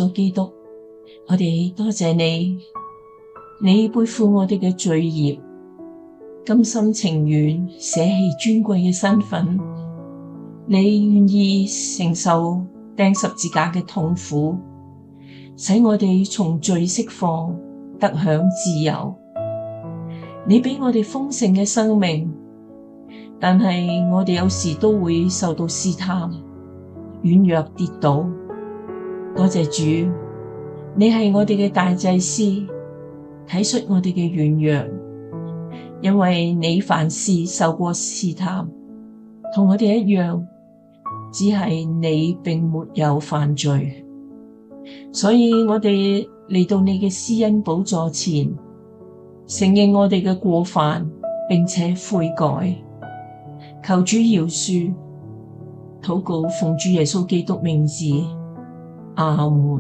穌基督，我哋多謝你，你背負我哋嘅罪孽，甘心情願捨棄尊貴嘅身份，你願意承受釘十字架嘅痛苦，使我哋從罪釋放，得享自由。你俾我哋豐盛嘅生命，但係我哋有時都會受到試探，軟弱跌倒。多謝主，你係我哋嘅大祭司，體恤我哋嘅軟弱，因為你凡事受過試探，同我哋一樣，只係你並沒有犯罪，所以我哋嚟到你嘅施恩寶座前，承認我哋嘅過犯，並且悔改，求主饒恕，禱告奉主耶穌基督名字，阿門。